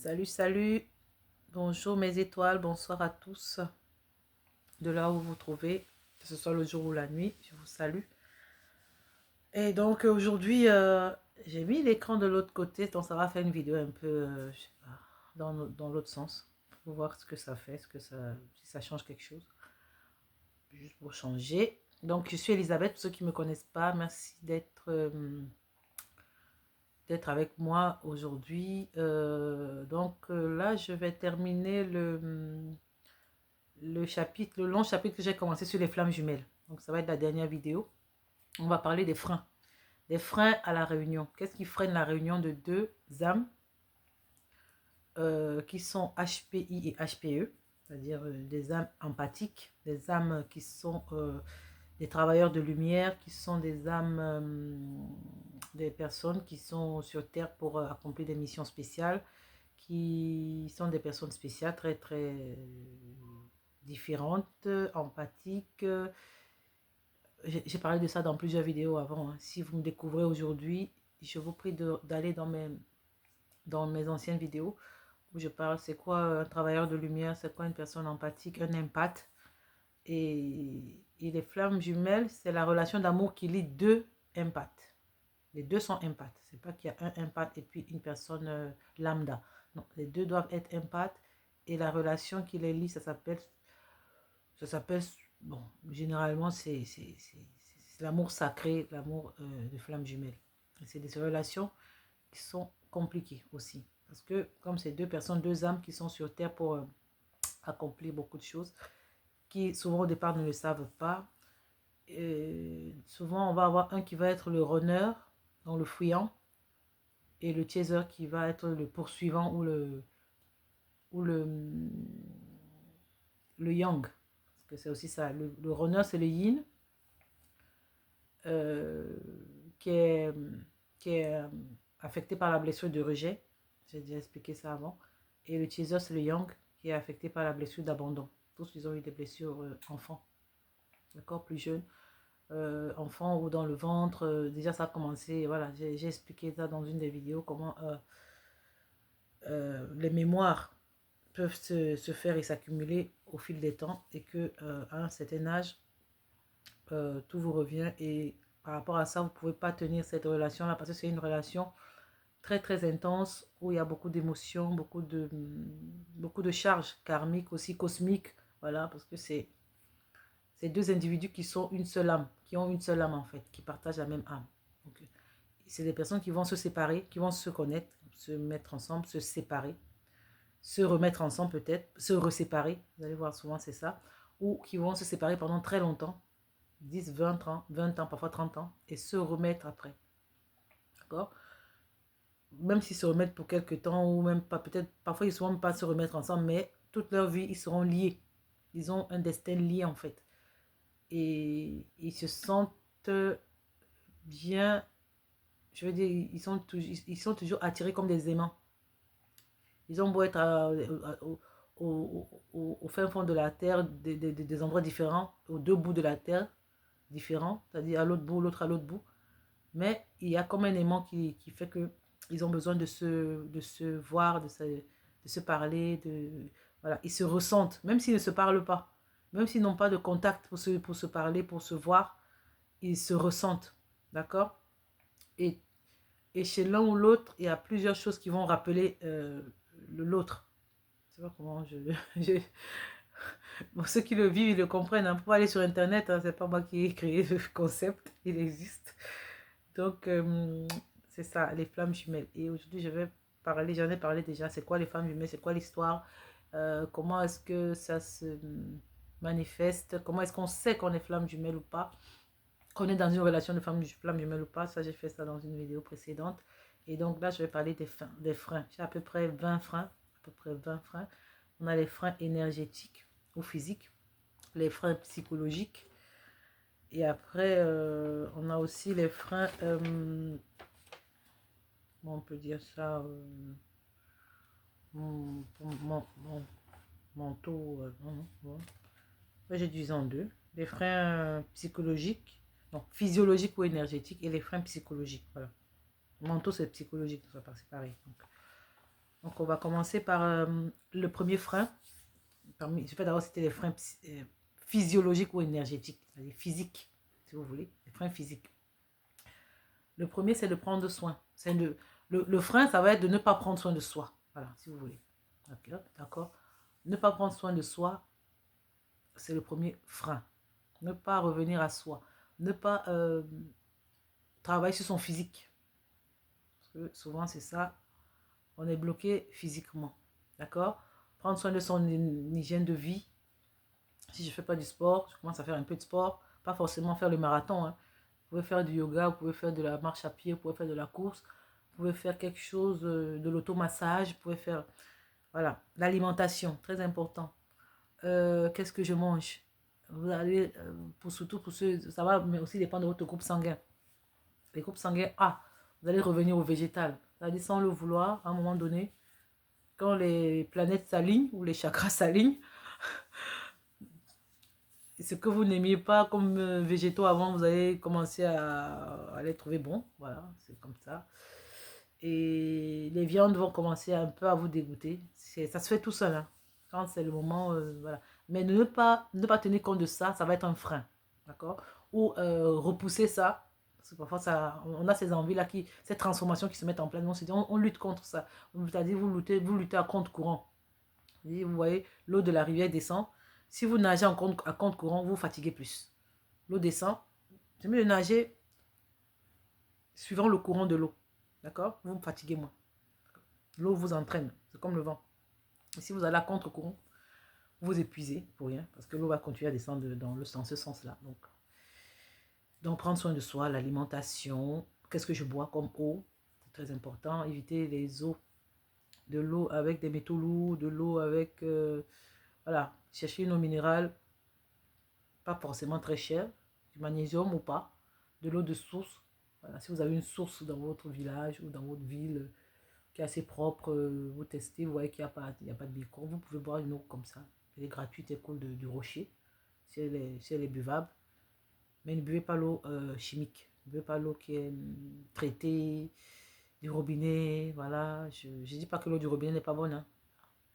Salut, salut. Bonjour mes étoiles, bonsoir à tous. De là où vous vous trouvez, que ce soit le jour ou la nuit, je vous salue. Et donc aujourd'hui, j'ai mis l'écran de l'autre côté, donc ça va faire une vidéo un peu, je sais pas, dans l'autre sens. Pour voir ce que ça fait, si ça change quelque chose. Juste pour changer. Donc je suis Elisabeth, pour ceux qui ne me connaissent pas, merci d'être avec moi aujourd'hui. Là, je vais terminer le long chapitre que j'ai commencé sur les flammes jumelles. Donc ça va être la dernière vidéo. On va parler des freins à la réunion. Qu'est-ce qui freine la réunion de deux âmes qui sont HPI et HPE, c'est-à-dire des âmes empathiques, des âmes qui sont des travailleurs de lumière, qui sont des âmes, des personnes qui sont sur Terre pour accomplir des missions spéciales, qui sont des personnes spéciales très très différentes, empathiques. J'ai parlé de ça dans plusieurs vidéos avant, hein. Si vous me découvrez aujourd'hui, je vous prie d'aller dans mes anciennes vidéos où je parle c'est quoi un travailleur de lumière, c'est quoi une personne empathique, un empath. Et les flammes jumelles, c'est la relation d'amour qui lie deux empaths. Les deux sont empathes. C'est pas qu'il y a un empath et puis une personne lambda. Non, les deux doivent être empathes. Et la relation qui les lie, ça s'appelle, bon, généralement, c'est l'amour sacré, l'amour de flammes jumelles. C'est des relations qui sont compliquées aussi. Parce que comme c'est deux personnes, deux âmes qui sont sur Terre pour accomplir beaucoup de choses, qui souvent au départ ne le savent pas. Souvent, on va avoir un qui va être le runner, donc le fuyant, et le chaser qui va être le poursuivant ou le yang. Parce que c'est aussi ça. Le runner, c'est le yin, euh, qui est, qui est affecté par la blessure de rejet. J'ai déjà expliqué ça avant. Et le chaser, c'est le yang, qui est affecté par la blessure d'abandon. Tous, ils ont eu des blessures enfants, d'accord, plus jeunes. Enfant ou dans le ventre, déjà ça a commencé, voilà, j'ai expliqué ça dans une des vidéos, comment les mémoires peuvent se faire et s'accumuler au fil des temps et que à un certain âge, tout vous revient et par rapport à ça, vous ne pouvez pas tenir cette relation-là parce que c'est une relation très très intense où il y a beaucoup d'émotions, beaucoup de charges karmiques aussi, cosmiques, voilà, parce que c'est deux individus qui sont une seule âme, qui ont une seule âme en fait, qui partagent la même âme. Donc, c'est des personnes qui vont se séparer, qui vont se connaître, se mettre ensemble, se séparer, se remettre ensemble peut-être, se reséparer, vous allez voir souvent c'est ça, ou qui vont se séparer pendant très longtemps, 10, 20 ans, 20 ans, parfois 30 ans, et se remettre après. D'accord? Même s'ils se remettent pour quelques temps, ou même pas, peut-être, parfois ils ne seront pas se remettre ensemble, mais toute leur vie, ils seront liés. Ils ont un destin lié en fait. Et ils se sentent bien, je veux dire, ils sont toujours attirés comme des aimants. Ils ont beau être au fin fond de la terre, des endroits différents, aux deux bouts de la terre différents, c'est-à-dire à l'autre bout, l'autre à l'autre bout. Mais il y a comme un aimant qui fait que ils ont besoin de se voir, de se parler, voilà. Ils se ressentent, même s'ils ne se parlent pas, même s'ils n'ont pas de contact pour se parler, pour se voir, ils se ressentent, d'accord? Et, et chez l'un ou l'autre, il y a plusieurs choses qui vont rappeler l'autre. Je sais pas comment je- Bon, ceux qui le vivent, ils le comprennent. Hein. Pour aller sur Internet, hein, c'est pas moi qui ai créé le concept, il existe. Donc, c'est ça, les flammes jumelles. Et aujourd'hui, j'en ai parlé déjà, c'est quoi les flammes jumelles, c'est quoi l'histoire, comment est-ce que ça se manifeste, comment est-ce qu'on sait qu'on est flamme jumelle ou pas, qu'on est dans une relation de flamme jumelle ou pas. Ça, j'ai fait ça dans une vidéo précédente. Et donc là, je vais parler des freins. J'ai à peu près 20 freins, à peu près 20 freins. On a les freins énergétiques ou physiques, les freins psychologiques. Et après, on a aussi les freins, on peut dire ça, mentaux. J'ai divisé en deux. Les freins psychologiques, non, physiologiques ou énergétiques et les freins psychologiques. Voilà. Mentaux, c'est psychologique, c'est pareil. Donc, Donc, on va commencer par le premier frein. Je vais d'abord citer les freins physiologiques ou énergétiques, c'est-à-dire physiques, si vous voulez, les freins physiques. Le premier, c'est de prendre soin. Le frein, ça va être de ne pas prendre soin de soi. Voilà, si vous voulez. D'accord. Ne pas prendre soin de soi, c'est le premier frein. Ne pas revenir à soi. Ne pas travailler sur son physique. Parce que souvent, c'est ça. On est bloqué physiquement. D'accord. Prendre soin de son hygiène de vie. Si je ne fais pas du sport, je commence à faire un peu de sport. Pas forcément faire le marathon. Hein. Vous pouvez faire du yoga, vous pouvez faire de la marche à pied, vous pouvez faire de la course. Vous pouvez faire quelque chose, de l'automassage. Vous pouvez faire, voilà, l'alimentation, très important. Qu'est-ce que je mange? Vous allez, surtout pour ceux, ça va mais aussi dépendre de votre groupe sanguin. Les groupes sanguins A, vous allez revenir au végétal. C'est-à-dire sans le vouloir, à un moment donné, quand les planètes s'alignent ou les chakras s'alignent, ce que vous n'aimiez pas comme végétaux avant, vous allez commencer à les trouver bons. Voilà, c'est comme ça. Et les viandes vont commencer un peu à vous dégoûter. Ça se fait tout seul. Hein. Quand c'est le moment, voilà. Mais ne pas tenir compte de ça, ça va être un frein. D'accord. Ou repousser ça. Parce que parfois, on a ces envies-là, ces transformations qui se mettent en place. On se dit, on lutte contre ça. C'est-à-dire, vous luttez à compte courant. Vous voyez, l'eau de la rivière descend. Si vous nagez à compte courant, vous fatiguez plus. L'eau descend. C'est mieux de nager suivant le courant de l'eau. D'accord. Vous fatiguez moins. L'eau vous entraîne, c'est comme le vent. Et si vous allez à contre-courant, vous vous épuisez pour rien, parce que l'eau va continuer à descendre dans ce sens-là. Donc, prendre soin de soi, l'alimentation, qu'est-ce que je bois comme eau, c'est très important. Éviter les eaux, de l'eau avec des métaux lourds, de l'eau avec, voilà, chercher une eau minérale, pas forcément très chère, du magnésium ou pas, de l'eau de source. Voilà, si vous avez une source dans votre village ou dans votre ville, qui est assez propre, vous testez, vous voyez qu'il n'y a pas de micro, vous pouvez boire une eau comme ça. Elle est gratuite, elle coule du rocher, si elle est buvable. Mais ne buvez pas l'eau chimique, ne buvez pas l'eau qui est traitée du robinet, voilà. Je ne dis pas que l'eau du robinet n'est pas bonne, hein.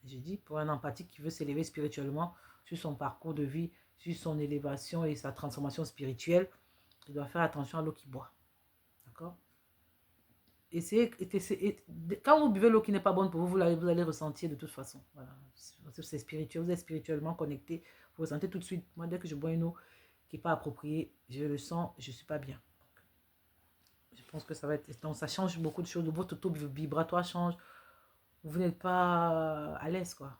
Je dis pour un empathique qui veut s'élever spirituellement sur son parcours de vie, sur son élévation et sa transformation spirituelle, il doit faire attention à l'eau qu'il boit, d'accord. Quand vous buvez l'eau qui n'est pas bonne pour vous, vous allez ressentir de toute façon. Voilà. C'est spirituel, vous êtes spirituellement connecté. Vous ressentez tout de suite. Moi, dès que je bois une eau qui n'est pas appropriée, je le sens, je ne suis pas bien. Je pense que ça va être. Donc, ça change beaucoup de choses. Votre taux vibratoire change. Vous n'êtes pas à l'aise, quoi.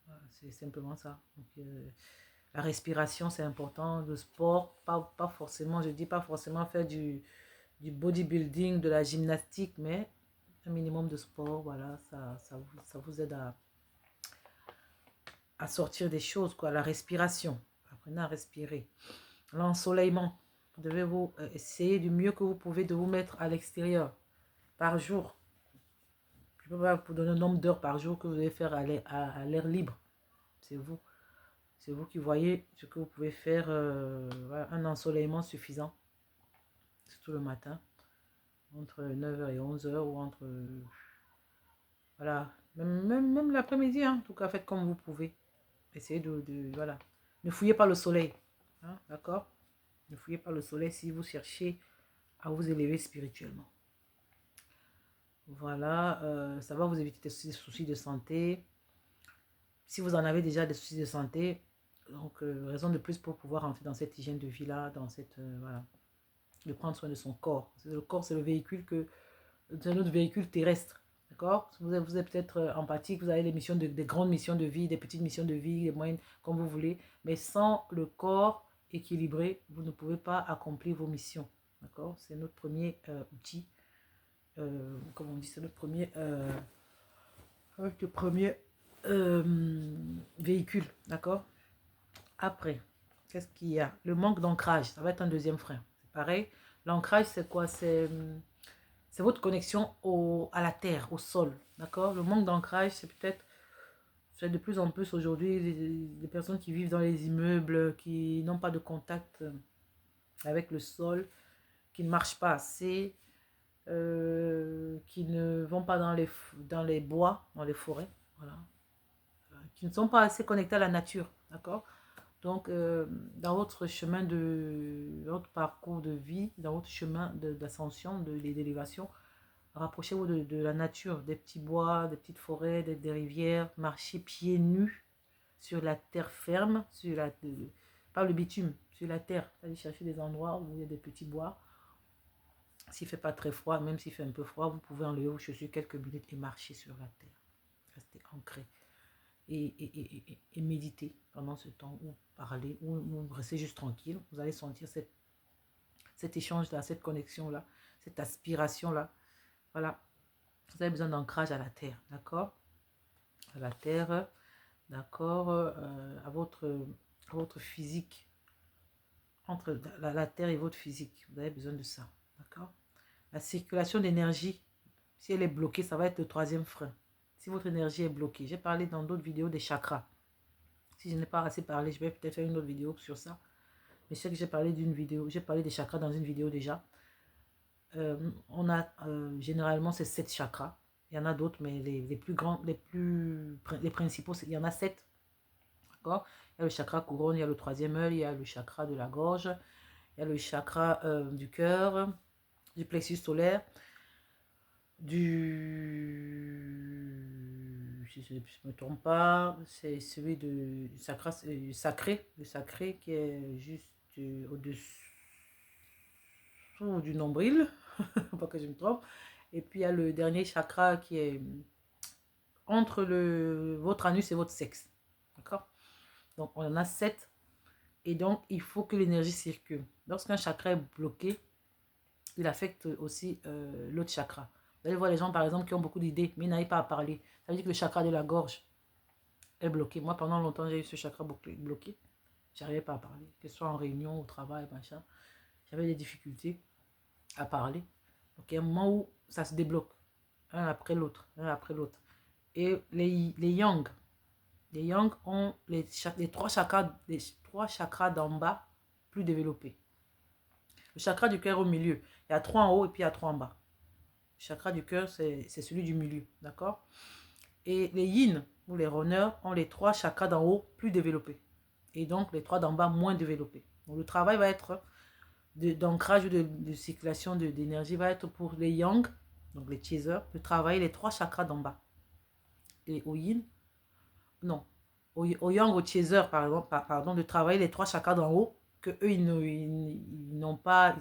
Voilà, c'est simplement ça. Donc, la respiration, c'est important. Le sport, pas forcément, je dis pas forcément faire du bodybuilding, de la gymnastique, mais un minimum de sport, voilà, ça vous aide à sortir des choses, quoi. La respiration, apprenez à respirer. L'ensoleillement, vous devez essayer du mieux que vous pouvez de vous mettre à l'extérieur par jour. Je ne peux pas vous donner le nombre d'heures par jour que vous devez faire à l'air libre. C'est vous. C'est vous qui voyez ce que vous pouvez faire. Voilà, un ensoleillement suffisant, surtout le matin, entre 9h et 11h ou entre... voilà, même l'après-midi, hein. En tout cas, faites comme vous pouvez. Essayez voilà. Ne fouillez pas le soleil. Hein, d'accord? Ne fouillez pas le soleil si vous cherchez à vous élever spirituellement. Voilà, ça va vous éviter des soucis de santé. Si vous en avez déjà des soucis de santé, donc raison de plus pour pouvoir entrer dans cette hygiène de vie-là, dans cette, voilà, de prendre soin de son corps. Le corps, c'est le véhicule c'est notre véhicule terrestre. D'accord. Vous êtes peut-être empathique, vous avez des grandes missions de vie, des petites missions de vie, des moyennes, comme vous voulez. Mais sans le corps équilibré, vous ne pouvez pas accomplir vos missions. D'accord. C'est notre premier outil. Comme on dit, c'est notre premier, véhicule. D'accord. Après, qu'est-ce qu'il y a? Le manque d'ancrage, ça va être un deuxième frein. C'est pareil. L'ancrage, c'est quoi? C'est votre connexion à la terre, au sol, d'accord. Le manque d'ancrage, c'est de plus en plus aujourd'hui les personnes qui vivent dans les immeubles, qui n'ont pas de contact avec le sol, qui ne marchent pas assez, qui ne vont pas dans les bois, dans les forêts, voilà, qui ne sont pas assez connectés à la nature, d'accord? Donc, dans votre chemin votre parcours de vie, dans votre chemin d'ascension, d'élévation, rapprochez-vous de la nature, des petits bois, des petites forêts, des rivières, marchez pieds nus sur la terre ferme, pas le bitume, sur la terre. Allez chercher des endroits où il y a des petits bois. S'il ne fait pas très froid, même s'il fait un peu froid, vous pouvez enlever vos chaussures quelques minutes et marcher sur la terre. Restez ancré. Et méditer pendant ce temps, ou parler, ou rester juste tranquille. Vous allez sentir cet échange-là, cette connexion-là, cette aspiration-là. Voilà. Vous avez besoin d'ancrage à la terre, d'accord? À la terre, d'accord, à votre physique, entre la terre et votre physique. Vous avez besoin de ça, d'accord? La circulation d'énergie, si elle est bloquée, ça va être le troisième frein. Si votre énergie est bloquée, j'ai parlé dans d'autres vidéos des chakras. Si je n'ai pas assez parlé, je vais peut-être faire une autre vidéo sur ça. Mais je sais que j'ai parlé d'une vidéo, j'ai parlé des chakras dans une vidéo déjà. On a généralement ces 7 chakras. Il y en a d'autres, mais les plus grands, les principaux, il y en a 7. D'accord? Il y a le chakra couronne, il y a le troisième œil, il y a le chakra de la gorge, il y a le chakra du cœur, du plexus solaire, si je ne me trompe pas, c'est celui du sacré, le sacré qui est juste au-dessous du nombril, pas que je me trompe. Et puis il y a le dernier chakra qui est entre votre anus et votre sexe. D'accord? Donc on en a 7. Et donc il faut que l'énergie circule. Lorsqu'un chakra est bloqué, il affecte aussi l'autre chakra. Vous allez voir les gens par exemple qui ont beaucoup d'idées, mais ils n'arrivent pas à parler. Ça veut dire que le chakra de la gorge est bloqué. Moi pendant longtemps j'ai eu ce chakra bloqué. J'arrivais pas à parler, que ce soit en réunion, au travail, machin. J'avais des difficultés à parler. Donc il y a un moment où ça se débloque, un après l'autre, un après l'autre. Et les yang ont les trois chakras d'en bas plus développés. Le chakra du cœur au milieu, il y a 3 en haut et puis il y a 3 en bas. Le chakra du cœur, c'est celui du milieu, d'accord? Et les yin ou les runners ont les 3 chakras d'en haut plus développés. Et donc les 3 d'en bas moins développés. Donc le travail va être d'ancrage ou de circulation d'énergie va être pour les yang, donc les chasers, de travailler les 3 chakras d'en bas. Et au yin, non. Au yang, au chaser, par exemple, pardon, de travailler les 3 chakras d'en haut, que eux, ils n'ont pas.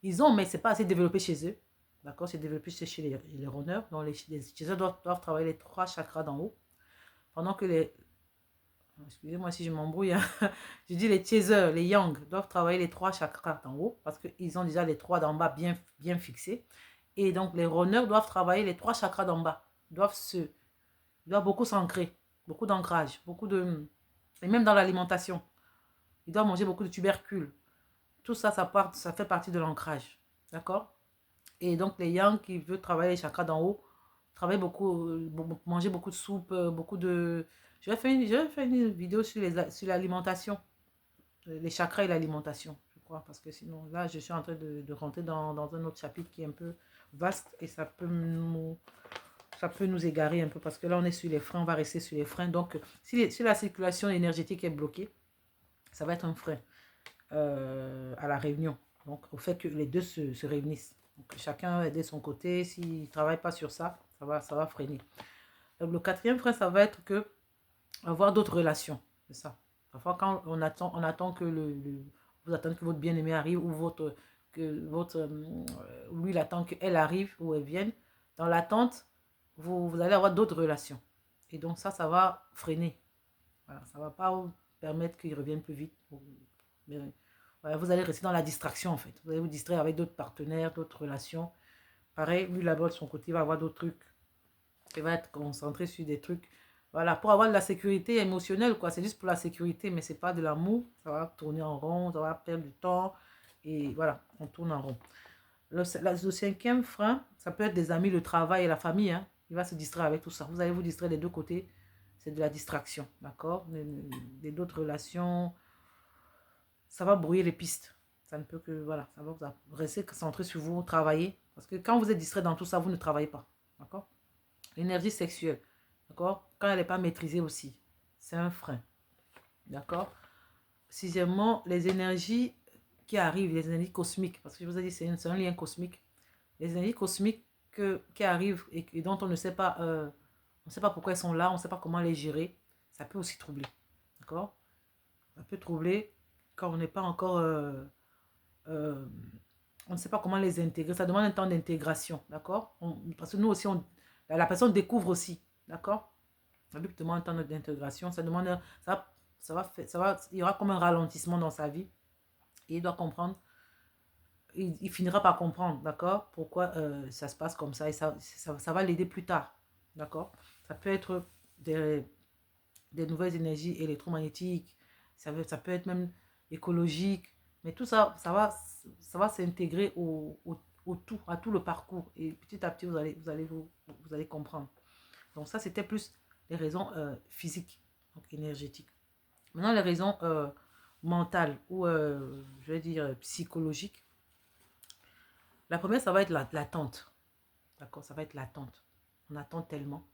Ils ont, mais c'est pas assez développé chez eux. D'accord? C'est développé chez les runners. Donc les chasers doivent travailler les 3 chakras d'en haut. Pendant que les. Excusez-moi si je m'embrouille. Hein. Je dis les chasers, les yang, doivent travailler les 3 chakras d'en haut. Parce qu'ils ont déjà les 3 d'en bas bien fixés. Et donc les runners doivent travailler les 3 chakras d'en bas. Ils doivent beaucoup s'ancrer. Beaucoup d'ancrage. Et même dans l'alimentation. Ils doivent manger beaucoup de tubercules. Tout ça, ça fait partie de l'ancrage. D'accord? Et donc, les yang qui veulent travailler les chakras d'en haut, travailler beaucoup, manger beaucoup de soupe, beaucoup de... Je vais faire une vidéo sur l'alimentation, les chakras et l'alimentation, je crois, parce que sinon, là, je suis en train de rentrer dans un autre chapitre qui est un peu vaste et ça peut nous égarer un peu, parce que là, on est sur les freins, on va rester sur les freins. Donc, si la circulation énergétique est bloquée, ça va être un frein à la réunion. Donc, au fait que les deux se réunissent. Donc, chacun aide de son côté. S'il ne travaille pas sur ça, ça va freiner. Donc, le quatrième frein, ça va être que avoir d'autres relations. C'est ça. Parfois, quand on attend que vous attendez que votre bien-aimé arrive ou lui, il attend qu'elle arrive ou elle vienne. Dans l'attente, vous allez avoir d'autres relations. Et donc, ça va freiner. Voilà, ça ne va pas vous permettre qu'il revienne plus vite. Mais, voilà, vous allez rester dans la distraction en fait. Vous allez vous distraire avec d'autres partenaires, d'autres relations. Pareil, lui là-bas de son côté, il va avoir d'autres trucs. Il va être concentré sur des trucs. Voilà, pour avoir de la sécurité émotionnelle, quoi. C'est juste pour la sécurité, mais c'est pas de l'amour. Ça va tourner en rond, ça va perdre du temps. Et voilà, on tourne en rond. Le cinquième frein, ça peut être des amis, le travail et la famille. Hein. Il va se distraire avec tout ça. Vous allez vous distraire des deux côtés. C'est de la distraction, d'accord? D'autres relations, ça va brouiller les pistes. Ça ne peut que, voilà, ça va vous rester centré sur vous, travailler. Parce que quand vous êtes distrait dans tout ça, vous ne travaillez pas. D'accord? L'énergie sexuelle. D'accord? Quand elle n'est pas maîtrisée aussi, c'est un frein. D'accord? Sixièmement, les énergies qui arrivent, les énergies cosmiques. Parce que je vous ai dit, c'est un lien cosmique. Les énergies cosmiques qui arrivent et dont on ne sait pas, pourquoi elles sont là, on ne sait pas comment les gérer, ça peut aussi troubler. D'accord? Ça peut troubler quand on n'est pas encore... euh, on ne sait pas comment les intégrer. Ça demande un temps d'intégration. D'accord? Parce que nous aussi, la personne découvre aussi. D'accord? Ça lui demande un temps d'intégration. Ça demande... il y aura comme un ralentissement dans sa vie. Et il doit comprendre. Il finira par comprendre, d'accord, pourquoi ça se passe comme ça. Et ça va l'aider plus tard. D'accord? Ça peut être des nouvelles énergies électromagnétiques, ça peut être même écologique, mais tout ça, ça va s'intégrer au tout, à tout le parcours. Et petit à petit, vous allez comprendre. Donc ça, c'était plus les raisons physiques, donc énergétiques. Maintenant, les raisons mentales ou, je vais dire, psychologiques. La première, ça va être l'attente. D'accord? Ça va être l'attente. On attend tellement.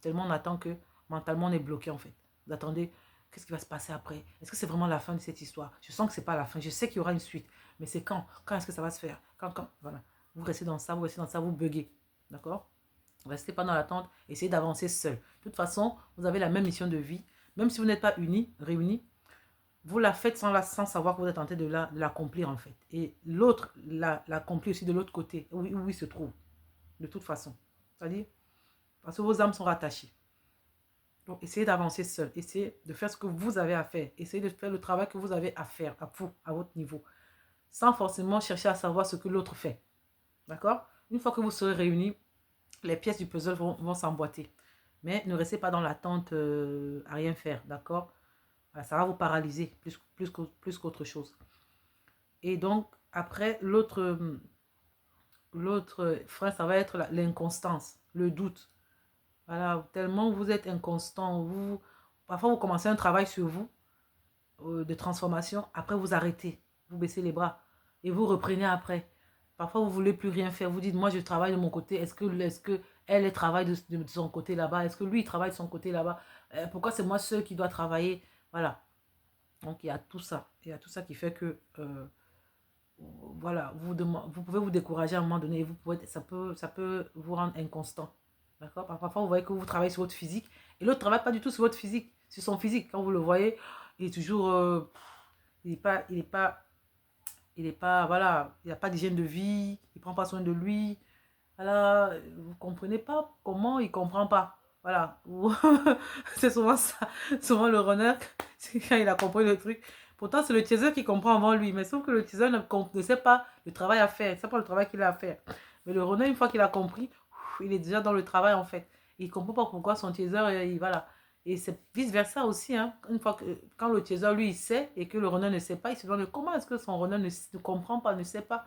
Tellement on attend que mentalement on est bloqué en fait. Vous attendez, qu'est-ce qui va se passer après? Est-ce que c'est vraiment la fin de cette histoire? Je sens que c'est pas la fin. Je sais qu'il y aura une suite. Mais c'est quand? Quand est-ce que ça va se faire? Quand? Voilà. Vous restez dans ça, vous buguez. D'accord? Restez pas dans l'attente. Essayez d'avancer seul. De toute façon, vous avez la même mission de vie. Même si vous n'êtes pas réunis, vous la faites sans savoir que vous êtes en train de l'accomplir en fait. Et l'autre l'accomplit aussi de l'autre côté, où il se trouve, de toute façon. C'est-à-dire, parce que vos âmes sont rattachées. Donc, essayez d'avancer seul. Essayez de faire ce que vous avez à faire. Essayez de faire le travail que vous avez à faire, à vous, à votre niveau. Sans forcément chercher à savoir ce que l'autre fait. D'accord? Une fois que vous serez réunis, les pièces du puzzle vont s'emboîter. Mais ne restez pas dans l'attente à rien faire. D'accord? Ça va vous paralyser plus qu'autre chose. Et donc, après, l'autre frein, ça va être l'inconstance, le doute. Voilà, tellement vous êtes inconstant, parfois vous commencez un travail sur vous, de transformation, après vous arrêtez, vous baissez les bras et vous reprenez après. Parfois vous ne voulez plus rien faire, vous dites, moi je travaille de mon côté, est-ce que elle travaille de son côté là-bas, est-ce que lui il travaille de son côté là-bas, pourquoi c'est moi seul qui dois travailler, voilà. Donc il y a tout ça, qui fait que voilà, vous pouvez vous décourager à un moment donné, ça peut vous rendre inconstant. D'accord? Parfois, vous voyez que vous travaillez sur votre physique et l'autre ne travaille pas du tout sur votre physique, sur son physique. Quand vous le voyez, il est toujours. Il est pas, voilà, il n'a pas d'hygiène de vie, il ne prend pas soin de lui. Voilà, vous ne comprenez pas comment il ne comprend pas. Voilà, c'est souvent ça. Souvent le runner, c'est quand il a compris le truc. Pourtant, c'est le teaser qui comprend avant lui. Mais sauf que le teaser ne sait pas le travail à faire. Il ne sait pas le travail qu'il a à faire. Mais le runner, une fois qu'il a compris, il est déjà dans le travail en fait. Il ne comprend pas pourquoi son teaser, voilà. Et c'est vice-versa aussi. Hein. Une fois que, quand le teaser, lui, il sait et que le runner ne sait pas, il se demande comment est-ce que son runner ne comprend pas, ne sait pas,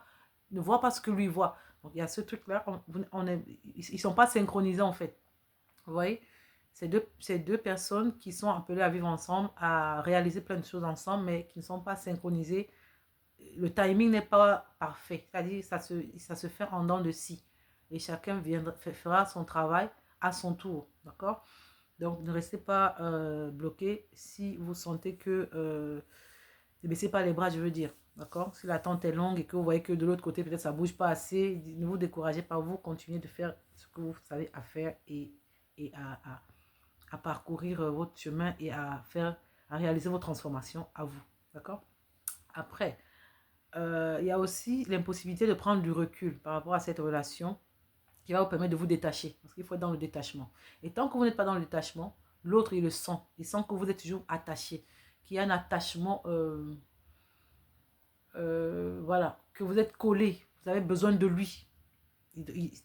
ne voit pas ce que lui voit. Donc, il y a ce truc-là. Ils ne sont pas synchronisés en fait. Vous voyez? C'est deux personnes qui sont appelées à vivre ensemble, à réaliser plein de choses ensemble, mais qui ne sont pas synchronisées. Le timing n'est pas parfait. C'est-à-dire ça se fait en dents de scie. Et chacun fera son travail à son tour. D'accord? Donc, ne restez pas bloqué si vous sentez que... ne baissez pas les bras, je veux dire. D'accord? Si l'attente est longue et que vous voyez que de l'autre côté, peut-être ça ne bouge pas assez, ne vous découragez pas. Vous continuez de faire ce que vous savez à faire et à parcourir votre chemin et à réaliser vos transformations à vous. D'accord? Après, il y a aussi l'impossibilité de prendre du recul par rapport à cette relation qui va vous permettre de vous détacher. Parce qu'il faut être dans le détachement. Et tant que vous n'êtes pas dans le détachement, l'autre, il le sent. Il sent que vous êtes toujours attaché. Qu'il y a un attachement, voilà, que vous êtes collé. Vous avez besoin de lui.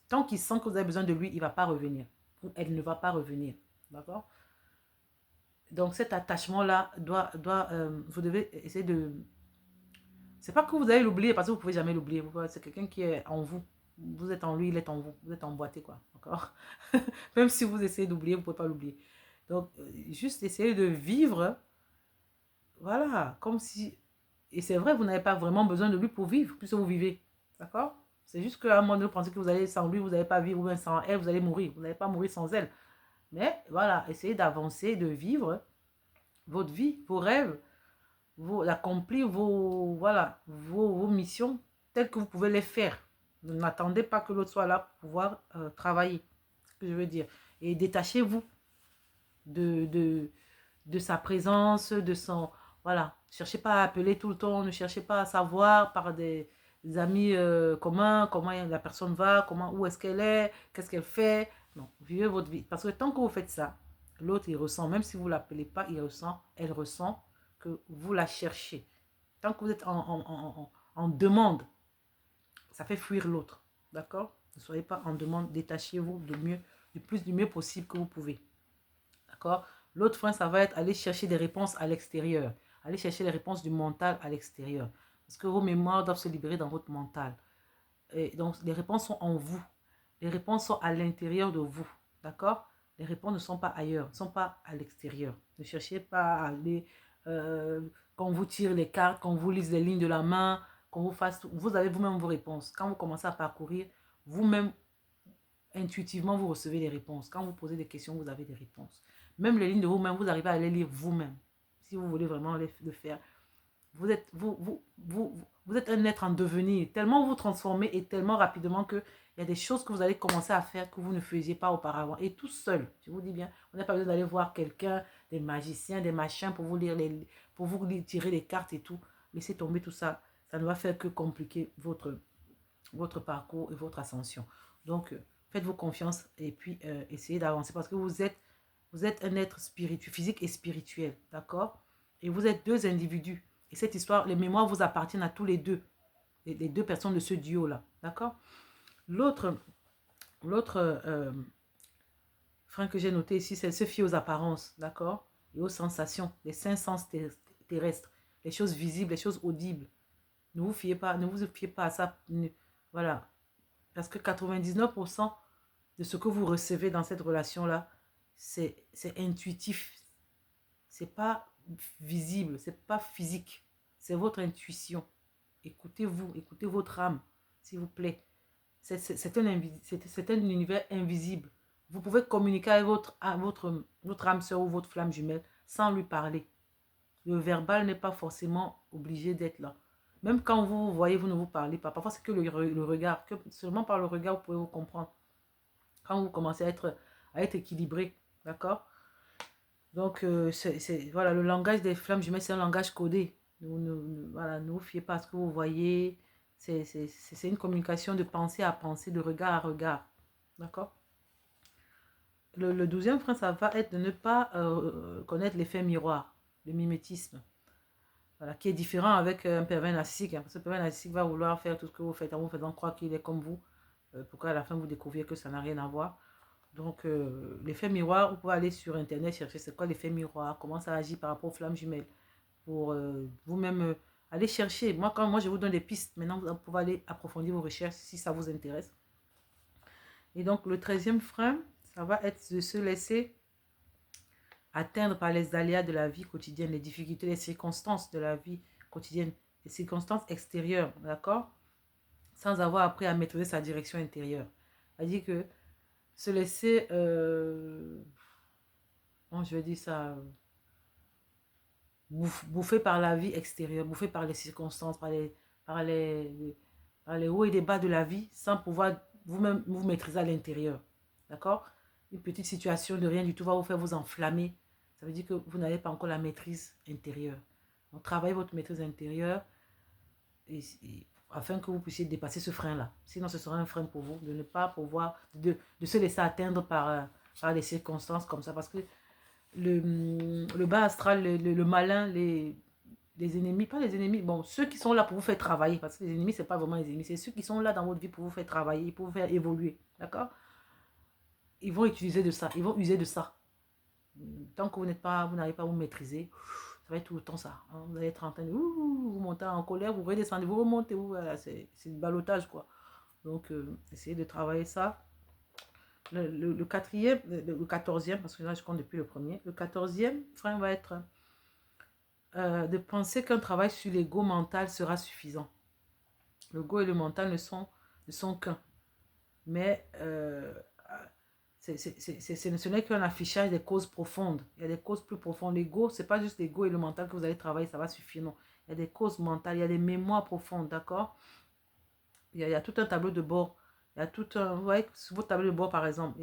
Tant qu'il sent que vous avez besoin de lui, il ne va pas revenir. Ou elle ne va pas revenir. D'accord? Donc cet attachement-là vous devez essayer de... C'est pas que vous allez l'oublier parce que vous ne pouvez jamais l'oublier. C'est quelqu'un qui est en vous. Vous êtes en lui, il est en vous. Vous êtes emboîté, quoi. D'accord? Même si vous essayez d'oublier, vous ne pouvez pas l'oublier. Donc, juste essayer de vivre, voilà, comme si... Et c'est vrai, vous n'avez pas vraiment besoin de lui pour vivre, puisque vous vivez. D'accord? C'est juste qu'à un moment donné, vous pensez que vous allez sans lui, vous n'allez pas vivre, ou bien sans elle, vous allez mourir. Vous n'allez pas mourir sans elle. Mais voilà, essayez d'avancer, de vivre votre vie, vos rêves, d'accomplir voilà, vos missions telles que vous pouvez les faire. N'attendez pas que l'autre soit là pour pouvoir travailler. C'est ce que je veux dire. Et détachez-vous de, de, de sa présence, de son... Voilà. Ne cherchez pas à appeler tout le temps, ne cherchez pas à savoir par des amis communs comment la personne va, où est-ce qu'elle est, qu'est-ce qu'elle fait. Non, vivez votre vie. Parce que tant que vous faites ça, l'autre, il ressent, même si vous ne l'appelez pas, il ressent, elle ressent que vous la cherchez. Tant que vous êtes en demande, ça fait fuir l'autre. D'accord? Ne soyez pas en demande, détachez-vous du mieux possible que vous pouvez. D'accord? L'autre frein, ça va être aller chercher des réponses à l'extérieur. Aller chercher les réponses du mental à l'extérieur. Parce que vos mémoires doivent se libérer dans votre mental. Et donc, les réponses sont en vous. Les réponses sont à l'intérieur de vous. D'accord? Les réponses ne sont pas ailleurs, ne sont pas à l'extérieur. Ne cherchez pas à aller... quand on vous tire les cartes, quand on vous lise les lignes de la main, qu'on vous fasse... Vous avez vous-même vos réponses. Quand vous commencez à parcourir, vous-même, intuitivement, vous recevez les réponses. Quand vous posez des questions, vous avez des réponses. Même les lignes de vous-même, vous arrivez à les lire vous-même. Si vous voulez vraiment le faire. Vous êtes un être en devenir. Tellement vous vous transformez et tellement rapidement qu'il y a des choses que vous allez commencer à faire que vous ne faisiez pas auparavant. Et tout seul, je vous dis bien. On n'a pas besoin d'aller voir quelqu'un, des magiciens, des machins pour vous lire pour vous tirer les cartes et tout. Laissez tomber tout ça. Ça ne va faire que compliquer votre parcours et votre ascension. Donc, faites-vous confiance et puis essayez d'avancer parce que vous êtes un être spirituel, physique et spirituel, d'accord? Et vous êtes deux individus. Et cette histoire, les mémoires vous appartiennent à tous les deux, les deux personnes de ce duo-là, d'accord? L'autre frein que j'ai noté ici, c'est se fier aux apparences, d'accord? Et aux sensations, les cinq sens terrestres, les choses visibles, les choses audibles. Ne vous fiez pas, ne vous fiez pas à ça. Voilà. Parce que 99% de ce que vous recevez dans cette relation-là, c'est intuitif. C'est pas visible, c'est pas physique. C'est votre intuition. Écoutez-vous, écoutez votre âme, s'il vous plaît. C'est un univers invisible. Vous pouvez communiquer avec votre âme sœur ou votre flamme jumelle sans lui parler. Le verbal n'est pas forcément obligé d'être là. Même quand vous voyez, vous ne vous parlez pas. Parfois, c'est que le regard. Que seulement par le regard, vous pouvez vous comprendre. Quand vous commencez à être équilibré. D'accord? Donc, voilà, le langage des flammes jumelles, c'est un langage codé. Voilà, ne vous fiez pas à ce que vous voyez. C'est une communication de pensée à pensée, de regard à regard. D'accord? Le 12e frein, ça va être de ne pas connaître l'effet miroir, le mimétisme. Voilà, qui est différent avec un pervers narcissique. Hein, parce que le pervers narcissique va vouloir faire tout ce que vous faites en vous faisant croire qu'il est comme vous. Pour qu'à la fin, vous découvriez que ça n'a rien à voir. Donc, l'effet miroir, vous pouvez aller sur Internet chercher c'est quoi l'effet miroir, comment ça agit par rapport aux flammes jumelles. Pour vous-même aller chercher. Moi, je vous donne des pistes. Maintenant, vous pouvez aller approfondir vos recherches si ça vous intéresse. Et donc, le 13e frein, ça va être de se laisser atteindre par les aléas de la vie quotidienne, les difficultés, les circonstances de la vie quotidienne, les circonstances extérieures, d'accord? Sans avoir appris à maîtriser sa direction intérieure. C'est-à-dire que se laisser, bon, je vais dire ça, bouffer par la vie extérieure, bouffer par les circonstances, par les hauts et les bas de la vie, sans pouvoir vous-même vous maîtriser à l'intérieur. D'accord? Une petite situation de rien du tout va vous faire vous enflammer. Ça veut dire que vous n'avez pas encore la maîtrise intérieure. Donc, travaillez votre maîtrise intérieure afin que vous puissiez dépasser ce frein-là. Sinon, ce sera un frein pour vous de ne pas pouvoir, de se laisser atteindre par les circonstances comme ça. Parce que le bas astral, le malin, les ennemis, pas les ennemis, bon, ceux qui sont là pour vous faire travailler, parce que les ennemis, c'est pas vraiment les ennemis, c'est ceux qui sont là dans votre vie pour vous faire travailler, pour vous faire évoluer, d'accord? Ils vont utiliser de ça, ils vont user de ça. Tant que vous n'arrivez pas à vous maîtriser, ça va être tout le temps ça. Hein. Vous allez être en train de vous monter en colère, vous redescendez, vous remontez, voilà, c'est du ballottage, quoi. Donc, essayez de travailler ça. Le 14e, parce que là, je compte depuis le premier. Le 14e frein va être de penser qu'un travail sur l'ego mental sera suffisant. L'ego et le mental ne sont qu'un. Mais ce n'est qu'un affichage des causes profondes. Il y a des causes plus profondes. L'ego, ce n'est pas juste l'ego et le mental que vous allez travailler, ça va suffire, non. Il y a des causes mentales, il y a des mémoires profondes, d'accord? Il y a tout un tableau de bord. Il y a tout un... Vous voyez, sur votre tableau de bord, par exemple,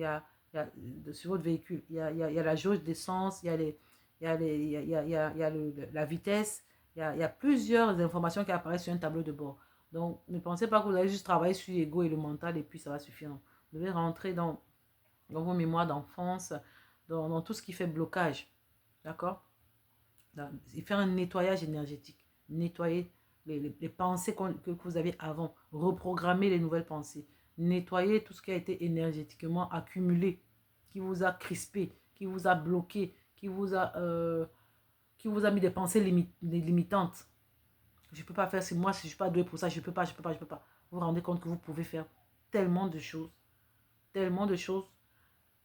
sur votre véhicule, il y a la jauge d'essence, il y a les... Il y a, les, il y a la vitesse, il y a plusieurs informations qui apparaissent sur un tableau de bord. Donc, ne pensez pas que vous allez juste travailler sur l'ego et le mental et puis ça va suffire. Non. Vous devez rentrer dans vos mémoires d'enfance, dans tout ce qui fait blocage. D'accord? Et faire un nettoyage énergétique. Nettoyer les pensées que vous avez avant. Reprogrammer les nouvelles pensées. Nettoyer tout ce qui a été énergétiquement accumulé, qui vous a crispé, qui vous a bloqué, qui vous a mis des pensées limitantes. Je ne peux pas faire, c'est moi, si je ne suis pas doué pour ça, je ne peux pas, je ne peux pas, je ne peux pas. Vous vous rendez compte que vous pouvez faire tellement de choses. Tellement de choses.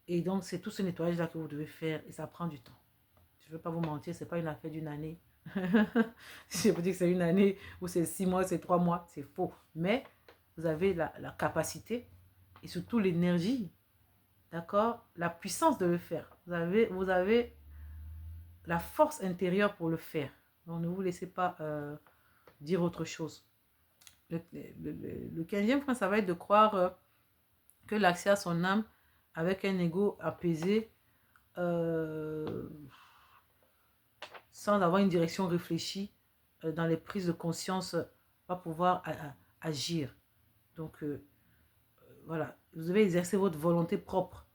Et donc, c'est tout ce nettoyage-là que vous devez faire et ça prend du temps. Je ne veux pas vous mentir, ce n'est pas une affaire d'une année. Je vous dis que c'est une année ou c'est 6 mois, c'est 3 mois, c'est faux. Mais vous avez la capacité et surtout l'énergie, d'accord? La puissance de le faire. Vous avez la force intérieure pour le faire. Donc, ne vous laissez pas dire autre chose. Le 15e point, ça va être de croire que l'accès à son âme avec un ego apaisé, sans avoir une direction réfléchie dans les prises de conscience, va pouvoir agir. Donc, voilà, vous devez exercer votre volonté propre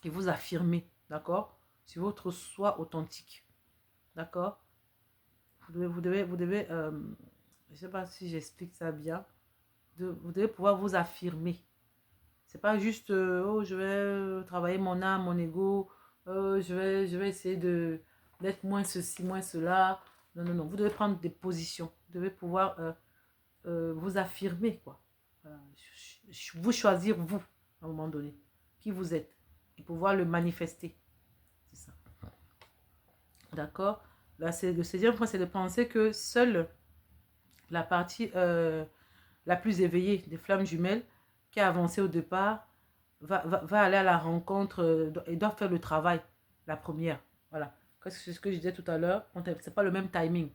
et vous affirmer, d'accord, sur votre soi authentique, d'accord. Vous devez je ne sais pas si j'explique ça bien, vous devez pouvoir vous affirmer. C'est pas juste, oh, je vais travailler mon âme, mon ego, je vais essayer d'être moins ceci, moins cela. Non, non, non. Vous devez prendre des positions. Vous devez pouvoir vous affirmer, quoi. Voilà. Vous choisir, vous, à un moment donné, qui vous êtes. Et pouvoir le manifester. C'est ça. D'accord? Là, le 16e point, c'est de penser que seule la partie la plus éveillée des flammes jumelles qui a avancé au départ va aller à la rencontre et doit faire le travail, la première. Voilà. C'est ce que je disais tout à l'heure. Ce n'est pas le même timing.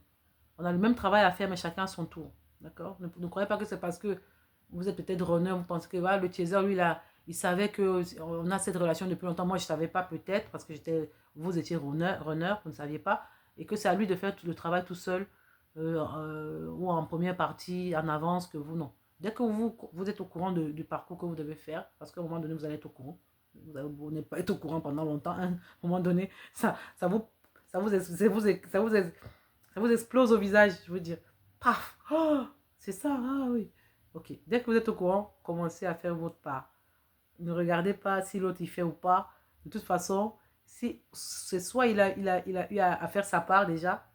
On a le même travail à faire, mais chacun à son tour. D'accord? Ne croyez pas que c'est parce que vous êtes peut-être runner, vous pensez que voilà, le chaser, lui, là, il savait qu'on a cette relation depuis longtemps. Moi, je ne savais pas peut-être, parce que vous étiez runner, vous ne saviez pas. Et que c'est à lui de faire tout le travail tout seul, ou en première partie, en avance, que vous, non. Dès que vous êtes au courant du parcours que vous devez faire, parce qu'à un moment donné, vous allez être au courant. Vous n'êtes pas être au courant pendant longtemps. Hein. À un moment donné, ça vous explose au visage, je veux dire. Paf! Oh, c'est ça, ah oui. Ok. Dès que vous êtes au courant, commencez à faire votre part. Ne regardez pas si l'autre y fait ou pas. De toute façon, si c'est soit il a eu à faire sa part déjà,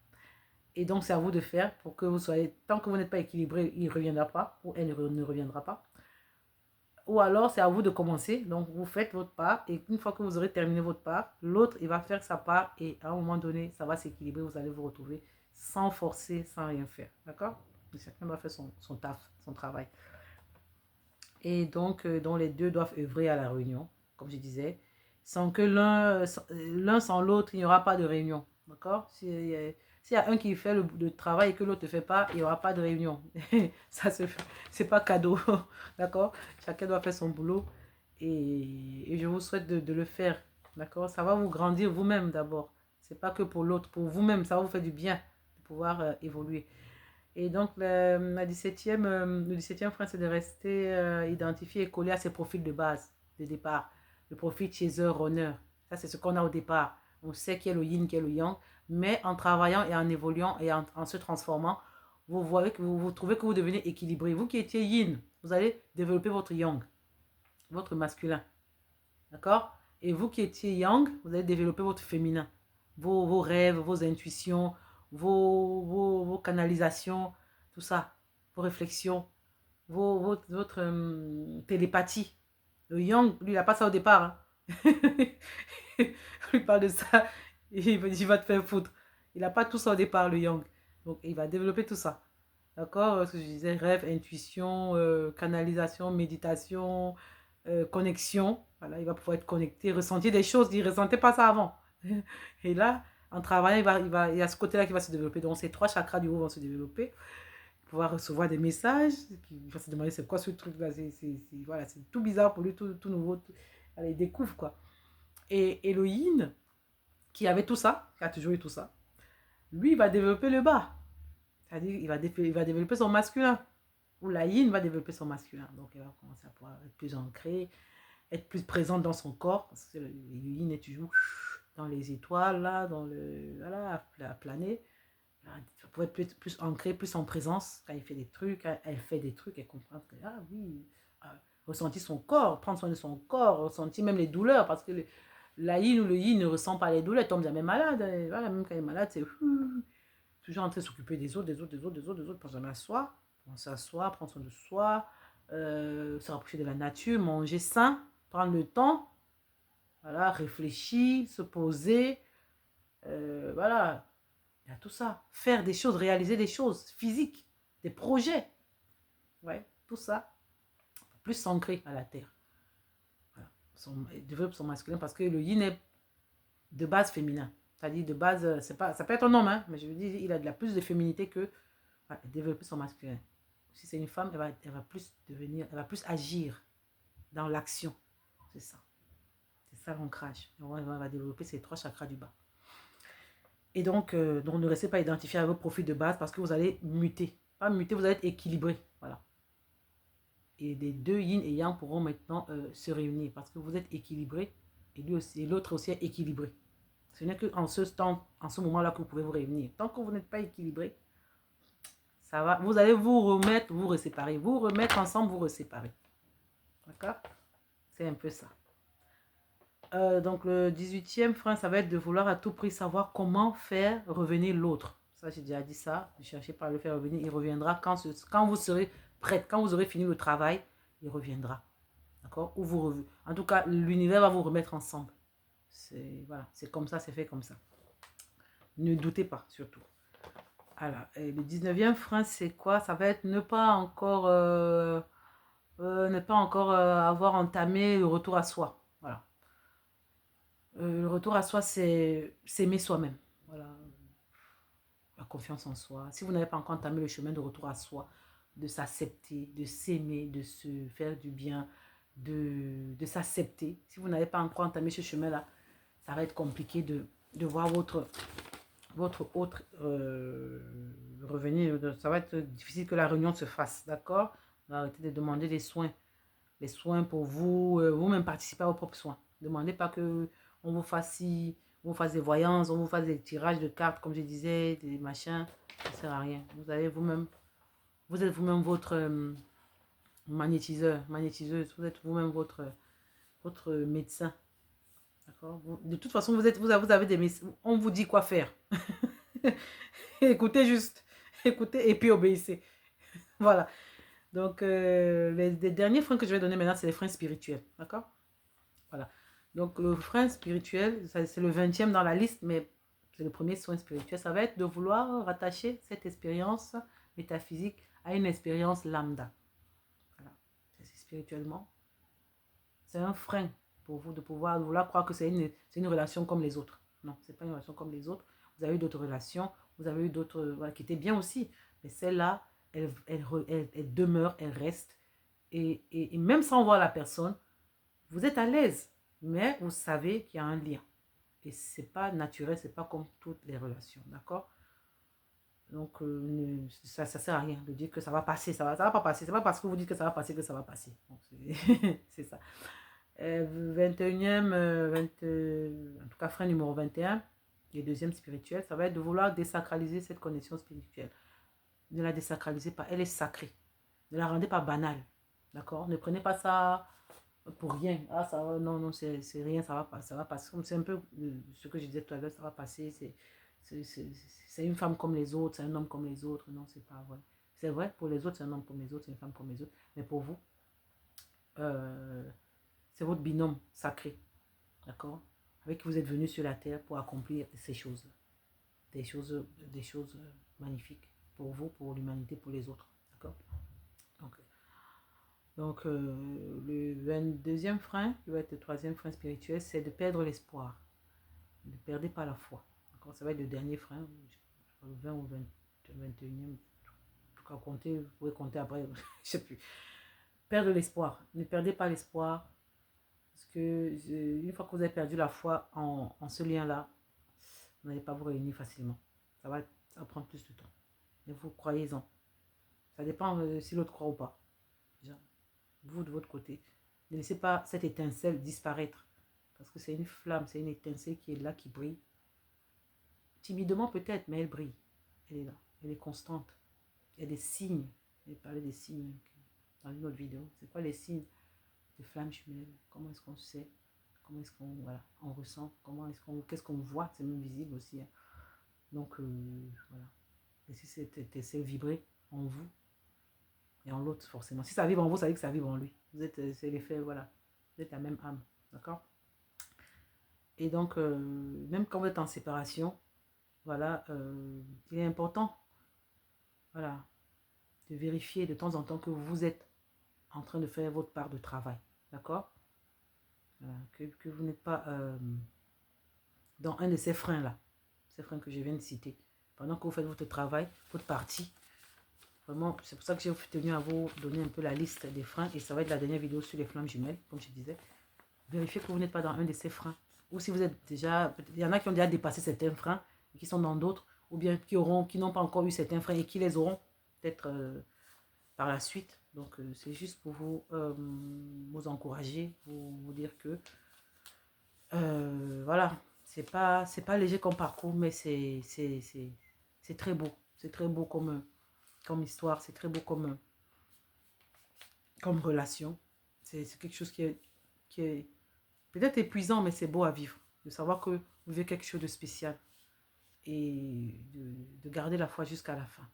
et donc c'est à vous de faire pour que vous soyez, tant que vous n'êtes pas équilibré, il ne reviendra pas, ou elle ne reviendra pas. Ou alors c'est à vous de commencer, donc vous faites votre part, et une fois que vous aurez terminé votre part, l'autre il va faire sa part, et à un moment donné, ça va s'équilibrer, vous allez vous retrouver sans forcer, sans rien faire, d'accord? Chacun doit faire son taf, son travail. Et donc, dont les deux doivent œuvrer à la réunion, comme je disais, sans que l'un sans l'autre, il n'y aura pas de réunion, d'accord? S'il y a un qui fait le travail et que l'autre ne fait pas, il n'y aura pas de réunion. Ça, c'est pas cadeau, d'accord? Chacun doit faire son boulot et je vous souhaite de le faire, d'accord? Ça va vous grandir vous-même d'abord. C'est pas que pour l'autre, pour vous-même, ça va vous faire du bien de pouvoir évoluer. Et donc, le 17e point, c'est de rester identifié et collé à ses profils de base, de départ. Le profil chaser, runner. Ça, c'est ce qu'on a au départ. On sait qui est le yin, qui est le yang. Mais en travaillant et en évoluant et en se transformant, vous voyez que vous trouvez que vous devenez équilibré. Vous qui étiez yin, vous allez développer votre yang, votre masculin. D'accord? Et vous qui étiez yang, vous allez développer votre féminin. Vos rêves, vos intuitions, vos canalisations, tout ça, vos réflexions, votre télépathie. Le yang, lui, il n'a pas ça au départ. Hein. Il parle de ça, il va te faire foutre. Il n'a pas tout ça au départ, le yang. Donc, il va développer tout ça. D'accord? Ce que je disais, rêve, intuition, canalisation, méditation, connexion. Voilà, il va pouvoir être connecté, ressentir des choses. Il ne ressentait pas ça avant. Et là, en travaillant, il y a ce côté-là qui va se développer. Donc, ces trois chakras du haut vont se développer. Pouvoir recevoir des messages. Il va se demander c'est quoi ce truc-là. Voilà, c'est tout bizarre pour lui, tout nouveau. Allez, il découvre quoi. Et le yin, qui avait tout ça, qui a toujours eu tout ça, lui, il va développer le bas. C'est-à-dire, il va développer son masculin. Ou la yin va développer son masculin. Donc, elle va commencer à pouvoir être plus ancrée, être plus présente dans son corps. Parce que le yin est toujours dans les étoiles, là, dans le, voilà, la planète. Ça pourrait être plus ancré, plus en présence. Quand il fait des trucs, elle fait des trucs, elle comprend que, ah oui, ressentir son corps, prendre soin de son corps, ressentir même les douleurs. Parce que la yin ou le yin ne ressent pas les douleurs, elle tombe jamais malade. Voilà, même quand elle est malade, c'est toujours en train de s'occuper des autres, des autres, des autres, des autres, des autres, penser à soi, penser à soi, prendre soin de soi, se rapprocher de la nature, manger sain, prendre le temps, voilà, réfléchir, se poser, voilà, il y a tout ça. Faire des choses, réaliser des choses physiques, des projets, ouais, tout ça, plus s'ancrer à la terre. Voilà. Il développe son masculin parce que le yin est de base féminin. C'est-à-dire de base, c'est pas, ça peut être un homme, hein, mais je veux dire, il a de la plus de féminité que développer son masculin. Si c'est une femme, elle va plus devenir, elle va plus agir dans l'action. C'est ça. C'est ça l'ancrage. On va développer ces trois chakras du bas. Et donc ne restez pas identifié à vos profils de base parce que vous allez muter. Pas muter, vous allez être équilibré. Voilà. Et les deux yin et yang pourront maintenant se réunir parce que vous êtes équilibré et lui aussi, et l'autre aussi est équilibré. Ce n'est qu'en ce moment-là que vous pouvez vous réunir. Tant que vous n'êtes pas équilibré, ça va, vous allez vous remettre, vous reséparer. Vous remettre ensemble, vous reséparer. D'accord? C'est un peu ça. Donc le 18e frein, ça va être de vouloir à tout prix savoir comment faire revenir l'autre. Ça, j'ai déjà dit ça. Ne cherchez pas à le faire revenir. Il reviendra quand vous serez prête. Quand vous aurez fini le travail, il reviendra. D'accord? Ou vous en tout cas, l'univers va vous remettre ensemble. Voilà, c'est comme ça, c'est fait comme ça. Ne doutez pas, surtout. Alors, le 19e frein, c'est quoi? Ça va être ne pas encore avoir entamé le retour à soi. Voilà. Le retour à soi, c'est s'aimer soi-même. Voilà. La confiance en soi. Si vous n'avez pas encore entamé le chemin de retour à soi, de s'accepter, de s'aimer, de se faire du bien, de s'accepter. Si vous n'avez pas encore entamé ce chemin-là, ça va être compliqué de voir votre autre revenir. Ça va être difficile que la réunion se fasse. D'accord? Arrêtez de demander des soins. Les soins pour vous, vous-même participez à vos propres soins. Ne demandez pas que on vous fasse on vous fasse des voyances, on vous fasse des tirages de cartes, comme je disais, des machins. Ça ne sert à rien. Vous êtes vous-même votre magnétiseuse. Vous êtes vous-même votre médecin. D'accord? De toute façon, vous avez des médecins. On vous dit quoi faire. Écoutez juste. Écoutez et puis obéissez. Voilà. Donc, les derniers freins que je vais donner maintenant, c'est les freins spirituels. D'accord? Voilà. Donc, le frein spirituel, c'est le 20e dans la liste, mais c'est le premier soin spirituel. Ça va être de vouloir rattacher cette expérience métaphysique à une expérience lambda. Voilà. Spirituellement, c'est un frein pour vous de vouloir croire que c'est une relation comme les autres. Non, ce n'est pas une relation comme les autres. Vous avez eu d'autres relations, vous avez eu d'autres voilà, qui étaient bien aussi. Mais celle-là, elle demeure, elle reste. Et même sans voir la personne, vous êtes à l'aise. Mais vous savez qu'il y a un lien. Et ce n'est pas naturel, ce n'est pas comme toutes les relations. D'accord? Donc, ça ne sert à rien de dire que ça va passer. Ça va pas passer. Ce n'est pas parce que vous dites que ça va passer que ça va passer. C'est ça. 21e, en tout cas frein numéro 21, et deuxième spirituel, ça va être de vouloir désacraliser cette connexion spirituelle. Ne la désacralisez pas, elle est sacrée. Ne la rendez pas banale. D'accord? Ne prenez pas ça pour rien. Ah, ça va, non, non, c'est rien, ça va passer. C'est un peu ce que je disais tout à l'heure, ça va passer. C'est une femme comme les autres, c'est un homme comme les autres. Non, c'est pas vrai. C'est vrai, pour les autres, c'est un homme comme les autres, c'est une femme comme les autres. Mais pour vous, c'est votre binôme sacré. D'accord? Avec qui vous êtes venu sur la terre pour accomplir ces choses-là. Des choses magnifiques. pour vous, pour l'humanité, pour les autres. D'accord? Donc, le 22e frein, qui va être le 3e frein spirituel, c'est de perdre l'espoir. Ne perdez pas la foi. D'accord? Ça va être le dernier frein, le 20 ou 21e. En tout cas, compter, vous pouvez compter après, je ne sais plus. Perdre l'espoir. Ne perdez pas l'espoir. Parce que une fois que vous avez perdu la foi en ce lien-là, vous n'allez pas vous réunir facilement. Ça va prendre plus de temps. Mais vous croyez-en. Ça dépend si l'autre croit ou pas. Déjà, vous de votre côté. Ne laissez pas cette étincelle disparaître. Parce que c'est une flamme, c'est une étincelle qui est là, qui brille. Timidement peut-être, mais elle brille. Elle est là. Elle est constante. Il y a des signes. J'ai parlé des signes dans une autre vidéo. C'est quoi les signes de flammes jumelles? Comment est-ce qu'on sait? Comment est-ce qu'on on ressent? Comment est-ce qu'on, qu'est-ce qu'on voit? C'est même visible aussi. Hein. Donc voilà. Laissez cette étincelle vibrer en vous et en l'autre forcément. Si ça vibre en vous, ça veut dire que ça vibre en lui. Vous êtes, c'est l'effet, voilà. Vous êtes la même âme. D'accord? Et donc, même quand vous êtes en séparation, voilà, il est important, voilà, de vérifier de temps en temps que vous êtes en train de faire votre part de travail. D'accord? Voilà, que vous n'êtes pas dans un de ces freins-là, ces freins que je viens de citer. Pendant que vous faites votre travail, votre partie, vraiment, c'est pour ça que j'ai tenu à vous donner un peu la liste des freins. Et ça va être la dernière vidéo sur les flammes jumelles, comme je disais. Vérifiez que vous n'êtes pas dans un de ces freins. Ou si vous êtes déjà... Il y en a qui ont déjà dépassé certains freins et qui sont dans d'autres. Ou bien qui n'ont pas encore eu certains freins et qui les auront peut-être par la suite. Donc, c'est juste pour vous encourager, vous dire que... voilà, c'est pas léger comme parcours, mais c'est très beau. C'est très beau comme histoire, c'est très beau comme relation. C'est quelque chose qui est peut-être épuisant, mais c'est beau à vivre. De savoir que vous vivez quelque chose de spécial et de garder la foi jusqu'à la fin.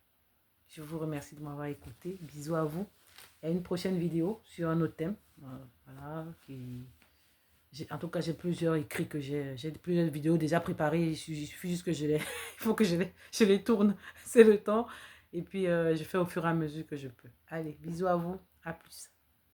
Je vous remercie de m'avoir écouté. Bisous à vous. Et à une prochaine vidéo sur un autre thème. Voilà, en tout cas, j'ai plusieurs écrits que j'ai plusieurs vidéos déjà préparées. Il suffit juste que il faut que je les tourne. C'est le temps. Et puis, je fais au fur et à mesure que je peux. Allez, bisous à vous. À plus.